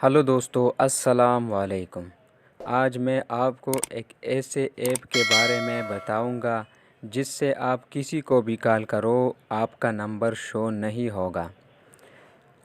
Hello दोस्तों, अस्सलाम वालेकुम। आज मैं आपको एक ऐसे ऐप के बारे में बताऊंगा जिससे आप किसी को भी कॉल करो आपका नंबर शो नहीं होगा।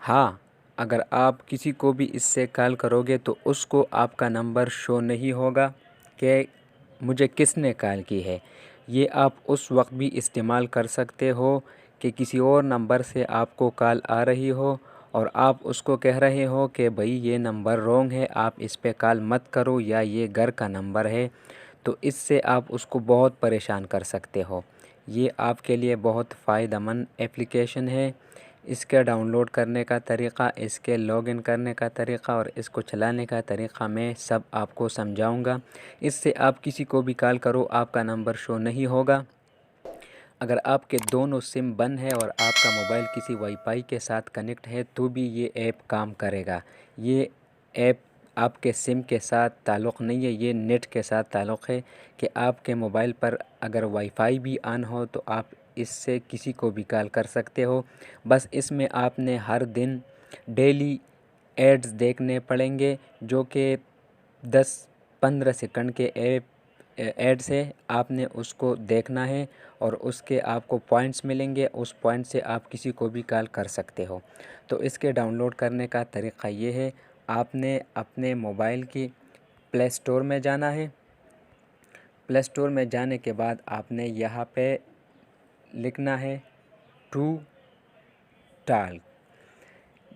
हाँ, अगर आप किसी को भी इससे कॉल करोगे तो उसको आपका नंबर शो नहीं होगा कि मुझे किसने कॉल की है। ये आप उस वक्त भी इस्तेमाल कर सकते हो कि किसी और नंबर से आपको कॉल आ रही हो और आप उसको कह रहे हो कि भाई ये नंबर रॉन्ग है, आप इस पे कॉल मत करो या ये घर का नंबर है। तो इससे आप उसको बहुत परेशान कर सकते हो। ये आपके लिए बहुत फ़ायदेमंद एप्लीकेशन है। इसके डाउनलोड करने का तरीक़ा, इसके लॉगिन करने का तरीक़ा और इसको चलाने का तरीक़ा मैं सब आपको समझाऊंगा। इससे आप किसी को भी कॉल करो आपका नंबर शो नहीं होगा। अगर आपके दोनों सिम बंद है और आपका मोबाइल किसी वाईफाई के साथ कनेक्ट है तो भी ये ऐप काम करेगा। ये ऐप आपके सिम के साथ ताल्लुक़ नहीं है, ये नेट के साथ ताल्लुक़ है कि आपके मोबाइल पर अगर वाईफाई भी ऑन हो तो आप इससे किसी को भी कॉल कर सकते हो। बस इसमें आपने हर दिन डेली एड्स देखने पड़ेंगे जो कि 10-15 सेकंड के एड से आपने उसको देखना है और उसके आपको पॉइंट्स मिलेंगे। उस पॉइंट से आप किसी को भी कॉल कर सकते हो। तो इसके डाउनलोड करने का तरीक़ा ये है, आपने अपने मोबाइल की प्ले स्टोर में जाना है। प्ले स्टोर में जाने के बाद आपने यहाँ पे लिखना है टू टॉक।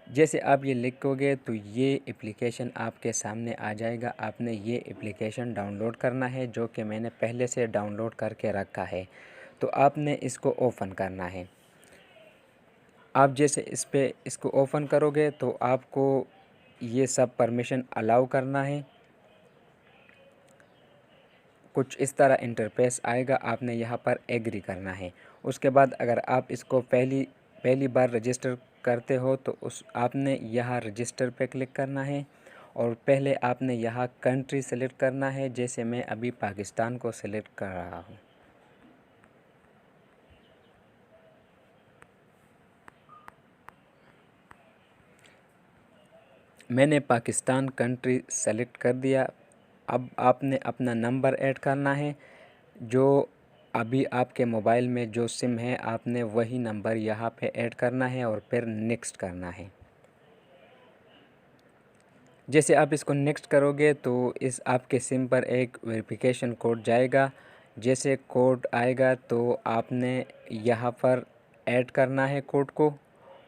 जैसे आप ये लिखोगे तो ये एप्लीकेशन आपके सामने आ जाएगा। आपने ये एप्लीकेशन डाउनलोड करना है जो कि मैंने पहले से डाउनलोड करके रखा है। तो आपने इसको ओपन करना है। आप जैसे इसको ओपन करोगे तो आपको ये सब परमिशन अलाउ करना है। कुछ इस तरह इंटरफेस आएगा, आपने यहाँ पर एग्री करना है। उसके बाद अगर आप इसको पहली बार रजिस्टर करते हो तो आपने यहाँ रजिस्टर पे क्लिक करना है और पहले आपने यहाँ कंट्री सेलेक्ट करना है। जैसे मैं अभी पाकिस्तान को सेलेक्ट कर रहा हूँ। मैंने पाकिस्तान कंट्री सेलेक्ट कर दिया। अब आपने अपना नंबर ऐड करना है। जो अभी आपके मोबाइल में जो सिम है आपने वही नंबर यहाँ पे ऐड करना है और फिर नेक्स्ट करना है। जैसे आप इसको नेक्स्ट करोगे तो इस आपके सिम पर एक वेरिफिकेशन कोड जाएगा। जैसे कोड आएगा तो आपने यहाँ पर ऐड करना है कोड को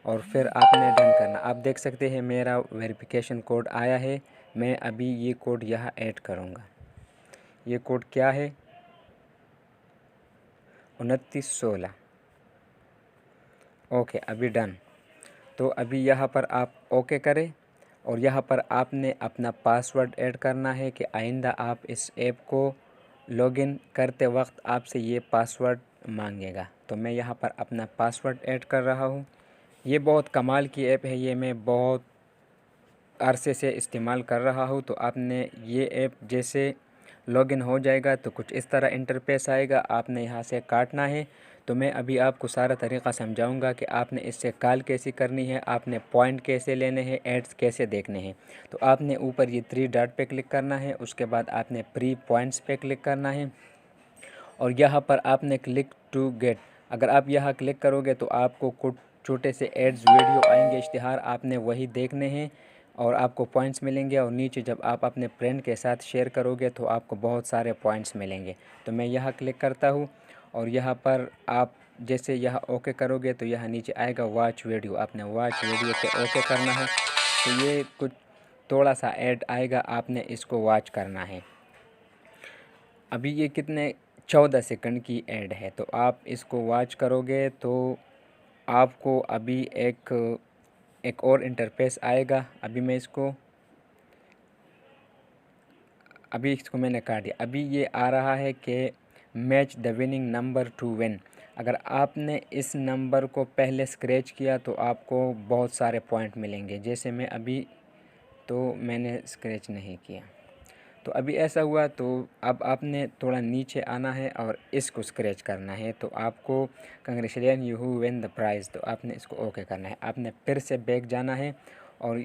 और फिर आपने डन करना। आप देख सकते हैं मेरा वेरिफिकेशन कोड आया है। मैं अभी ये कोड यहाँ ऐड करूँगा। ये कोड क्या है? 2916। ओके, अभी डन। तो अभी यहाँ पर आप ओके करें और यहाँ पर आपने अपना पासवर्ड ऐड करना है कि आइंदा आप इस ऐप को लॉगिन करते वक्त आपसे ये पासवर्ड मांगेगा। तो मैं यहाँ पर अपना पासवर्ड ऐड कर रहा हूँ। ये बहुत कमाल की ऐप है, ये मैं बहुत अरसे से इस्तेमाल कर रहा हूँ। तो आपने ये ऐप जैसे लॉगिन हो जाएगा तो कुछ इस तरह इंटरफेस आएगा, आपने यहाँ से काटना है। तो मैं अभी आपको सारा तरीक़ा समझाऊंगा कि आपने इससे कॉल कैसे करनी है, आपने पॉइंट कैसे लेने हैं, एड्स कैसे देखने हैं। तो आपने ऊपर ये 3 डॉट पे क्लिक करना है। उसके बाद आपने प्री पॉइंट्स पे क्लिक करना है और यहाँ पर आपने क्लिक टू गेट। अगर आप यहाँ क्लिक करोगे तो आपको कुछ छोटे से एड्स वीडियो आएंगे, इश्तिहार, आपने वही देखने हैं और आपको पॉइंट्स मिलेंगे। और नीचे जब आप अपने फ्रेंड के साथ शेयर करोगे तो आपको बहुत सारे पॉइंट्स मिलेंगे। तो मैं यहाँ क्लिक करता हूँ और यहाँ पर आप जैसे यहाँ ओके करोगे तो यहाँ नीचे आएगा वॉच वीडियो। आपने वॉच वीडियो पे ओके करना है। तो ये कुछ थोड़ा सा ऐड आएगा, आपने इसको वॉच करना है। अभी ये कितने 14 सेकंड की ऐड है। तो आप इसको वॉच करोगे तो आपको अभी एक और इंटरफेस आएगा। अभी इसको मैंने काट दिया। अभी ये आ रहा है कि match the winning number two win. अगर आपने इस नंबर को पहले स्क्रैच किया तो आपको बहुत सारे पॉइंट मिलेंगे। जैसे मैंने स्क्रैच नहीं किया तो अभी ऐसा हुआ। तो अब आपने थोड़ा नीचे आना है और इसको स्क्रैच करना है। तो आपको congratulation you win the prize. तो आपने इसको ओके करना है। आपने फिर से बैक जाना है और